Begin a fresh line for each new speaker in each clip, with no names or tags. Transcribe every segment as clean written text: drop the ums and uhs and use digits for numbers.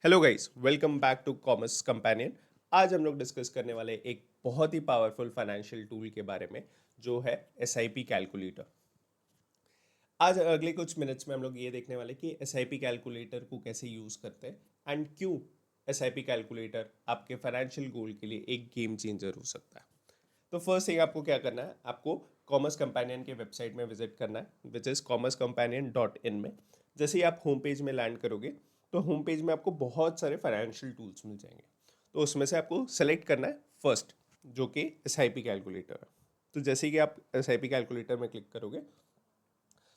Hello guys, welcome back to commerce companion. आज हम लोग डिस्कस करने वाले एक बहुत ही पावरफुल फाइनेंशियल टूल के बारे में जो है एसआईपी कैलकुलेटर। आज अगले कुछ मिनट्स में हम लोग ये देखने वाले कि एसआईपी कैलकुलेटर को कैसे यूज़ करते हैं एंड क्यों एसआईपी कैलकुलेटर आपके फाइनेंशियल गोल के लिए एक गेम चेंजर हो सकता है। तो फर्स्ट थिंग आपको क्या करना है, आपको कॉमर्स कंपेनियन के वेबसाइट में विजिट करना है विच इज़ commercecompanion.in में। जैसे ही आप होम पेज में लैंड करोगे तो होम पेज में आपको बहुत सारे फाइनेंशियल टूल्स मिल जाएंगे। तो उसमें से आपको सेलेक्ट करना है फर्स्ट, जो कि एस आई पी कैलकुलेटर है। तो जैसे ही कि आप एस आई पी कैलकुलेटर में क्लिक करोगे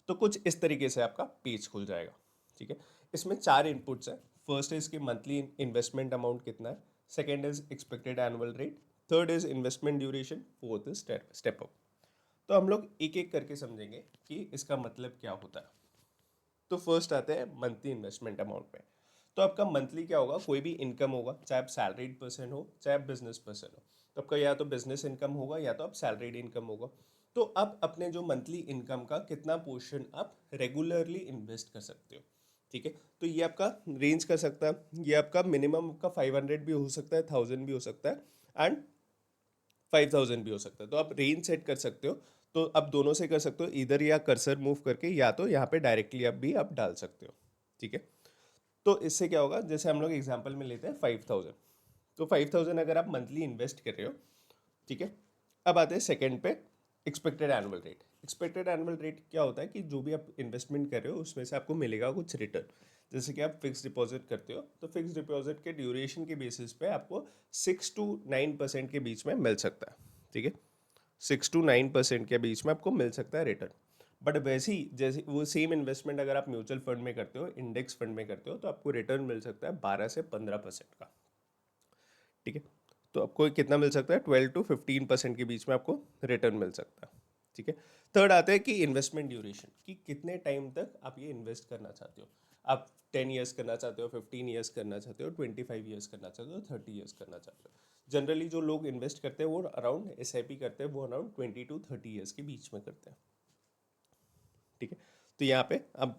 तो कुछ इस तरीके से आपका पेज खुल जाएगा। ठीक है, इसमें चार इनपुट्स हैं। फर्स्ट इज कि मंथली इन्वेस्टमेंट अमाउंट कितना है, second is expected annual rate, third is investment duration, fourth is step up. तो हम लोग एक एक करके समझेंगे कि इसका मतलब क्या होता है। तो फर्स्ट आते हैं मंथली इन्वेस्टमेंट अमाउंट पे। तो आपका मंथली क्या होगा, कोई भी इनकम होगा, चाहे आप सैलरीड पर्सन हो चाहे आप बिजनेस पर्सन हो। तो आपका या तो बिजनेस इनकम होगा या तो आप सैलरीड इनकम होगा। तो आप अपने जो मंथली इनकम का कितना पोर्शन आप रेगुलरली इन्वेस्ट कर सकते हो। ठीक है, तो ये आपका रेंज कर सकता है। ये आपका मिनिमम आपका 500 भी हो सकता है, 1000 भी हो सकता है एंड 5000 भी हो सकता है। तो आप रेंज सेट कर सकते हो। तो आप दोनों से कर सकते हो, इधर या कर्सर मूव करके या तो यहाँ पे डायरेक्टली आप डाल सकते हो। ठीक है, तो इससे क्या होगा, जैसे हम लोग एग्जांपल में लेते हैं 5000। तो 5000 अगर आप मंथली इन्वेस्ट कर रहे हो, ठीक है। अब आते हैं सेकंड पे, expected annual rate. Expected annual rate क्या होता है कि जो भी आप इन्वेस्टमेंट कर रहे हो उसमें से आपको मिलेगा कुछ रिटर्न। जैसे कि आप फिक्स डिपॉजिट करते हो तो फिक्स डिपॉजिट के ड्यूरेशन के बेसिस पे आपको 6 to 9% के बीच में मिल सकता है। ठीक है, 6 to 9% के बीच में आपको मिल सकता है रिटर्न। बट वैसे ही जैसे वो सेम इन्वेस्टमेंट अगर आप म्यूचुअल फंड में करते हो, इंडेक्स फंड में करते हो, तो आपको रिटर्न मिल सकता है 12 से 15% का। ठीक है, तो आपको कितना मिल सकता है, 12 to 15% के बीच में आपको रिटर्न मिल सकता है। ठीक है, थर्ड आता है कि इन्वेस्टमेंट ड्यूरेशन, कि कितने टाइम तक आप ये इन्वेस्ट करना चाहते हो। आप 10 ईयर्स करना चाहते हो, 15 ईयर्स करना चाहते हो, 25 ईयर्स करना चाहते हो, 30 ईयर्स करना चाहते हो। जनरली जो लोग इन्वेस्ट करते हैं वो अराउंड एस आई पी करते हैं, वो अराउंड 20 to 30 ईयर्स के बीच में करते हैं। ठीक है, तो यहाँ पे आप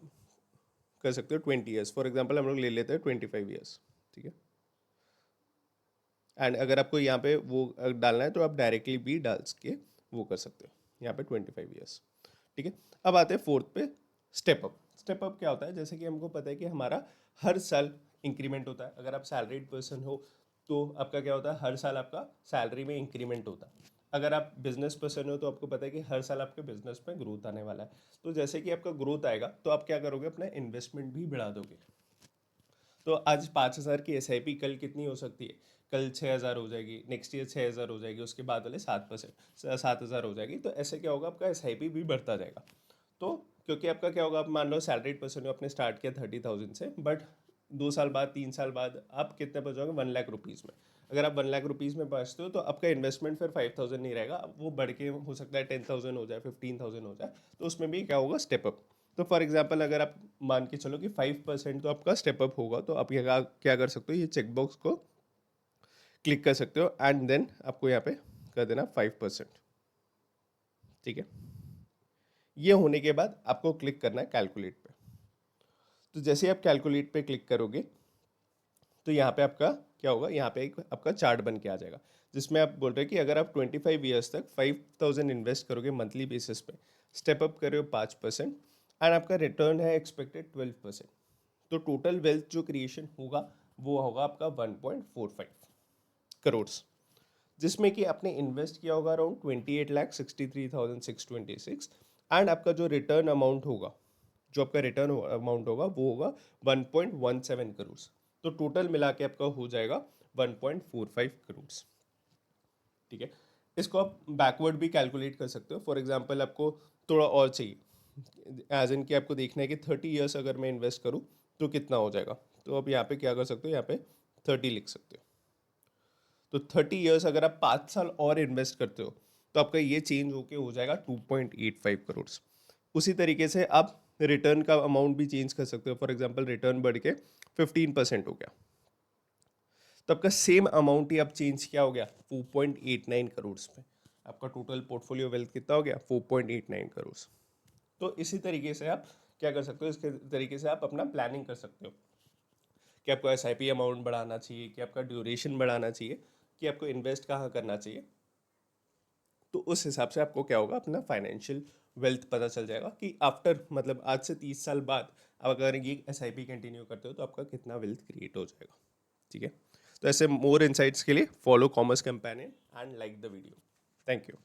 कर सकते हो 20 ईयर्स, फॉर एग्जाम्पल हम लोग ले लेते हैं 25 ईयर्स। ठीक है, एंड अगर आपको यहाँ पे वो डालना है तो आप डायरेक्टली भी डाल के वो कर सकते हो यहाँ पे 25 ईयर्स। ठीक है, अब आते हैं फोर्थ पे, स्टेप अप। स्टेप अप क्या होता है, जैसे कि हमको पता है कि हमारा हर साल इंक्रीमेंट होता है। अगर आप सैलरीड पर्सन हो तो आपका क्या होता है, हर साल आपका सैलरी में इंक्रीमेंट होता है। अगर आप बिजनेस पर्सन हो तो आपको पता है कि हर साल आपके बिजनेस में ग्रोथ आने वाला है। तो जैसे कि आपका ग्रोथ आएगा तो आप क्या करोगे, अपना इन्वेस्टमेंट भी बढ़ा दोगे। तो आज 5000 की एस आई पी कल कितनी हो सकती है, कल 6000 हो जाएगी, नेक्स्ट ईयर 6000 हो जाएगी, उसके बाद वाले 7% 7000 हो जाएगी। तो ऐसे क्या होगा, आपका एस आई पी भी बढ़ता जाएगा। तो क्योंकि आपका क्या होगा, आप मान लो सैलरीड पर्सन हो, आपने स्टार्ट किया 30,000 से, बट 2 साल बाद 3 साल बाद आप कितने पहुंचोगे, 1 लाख रुपीज़ में। अगर आप 1 लाख रुपीज़ में पहुंचते हो तो आपका इन्वेस्टमेंट फिर 5000 नहीं रहेगा, अब वो बढ़ के हो सकता है 10,000 हो जाए, 15,000 हो जाए। तो उसमें भी क्या होगा, स्टेप अप। तो फॉर एग्जाम्पल अगर आप मान के चलो कि 5% तो आपका स्टेप अप होगा, तो आप क्या क्या कर सकते हो, ये चेकबॉक्स को क्लिक कर सकते हो एंड देन आपको यहाँ पे कर देना 5%। ठीक है, ये होने के बाद आपको क्लिक करना है कैलकुलेट पे। तो जैसे ही आप कैलकुलेट पे क्लिक करोगे तो यहाँ पे आपका क्या होगा, यहाँ पे एक आपका चार्ट बन के आ जाएगा, जिसमें आप बोल रहे हैं कि अगर आप 25 ईयर्स तक 5000 इन्वेस्ट करोगे मंथली बेसिस पे, स्टेप अप कर रहे हो 5% एंड आपका रिटर्न है एक्सपेक्टेड 12%। तो टोटल वेल्थ जो क्रिएशन होगा वो होगा आपका 1.45 करोड़, जिसमें कि आपने इन्वेस्ट किया होगा अराउंड 28,63,626 एंड आपका जो रिटर्न अमाउंट होगा, जो आपका रिटर्न अमाउंट होगा वो होगा 1.17 करोड़। तो टोटल मिला के आपका हो जाएगा 1.45 करोड़। ठीक है, इसको आप बैकवर्ड भी कैलकुलेट कर सकते हो। फॉर एग्जांपल आपको थोड़ा और चाहिए, एज इन कि आपको देखना है कि 30 ईयर्स अगर मैं इन्वेस्ट करूँ तो कितना हो जाएगा। तो आप यहाँ पे क्या कर सकते हो, यहाँ पे 30 लिख सकते हो। तो 30 ईयर्स अगर आप 5 साल और इन्वेस्ट करते हो तो आपका ये चेंज होके हो जाएगा 2.85 करोड़। उसी तरीके से आप रिटर्न का अमाउंट भी चेंज कर सकते हो। फॉर एग्जाम्पल रिटर्न बढ़ के 15% हो गया, तो आपका सेम अमाउंट ही अब चेंज क्या हो गया, 4.89 करोड़ पे। आपका टोटल पोर्टफोलियो वेल्थ कितना हो गया, 4.89 करोड़। तो इसी तरीके से आप क्या कर सकते हो, इसके तरीके से आप अपना प्लानिंग कर सकते हो कि आपको एसआईपी अमाउंट बढ़ाना चाहिए, कि आपका ड्यूरेशन बढ़ाना चाहिए, कि आपको इन्वेस्ट कहाँ करना चाहिए। तो उस हिसाब से आपको क्या होगा, अपना फाइनेंशियल वेल्थ पता चल जाएगा कि आफ्टर मतलब आज से 30 साल बाद आप अगर ये एसआईपी कंटिन्यू करते हो तो आपका कितना वेल्थ क्रिएट हो जाएगा। ठीक है, तो ऐसे मोर इनसाइट्स के लिए follow commerce companion and like the video. Thank you.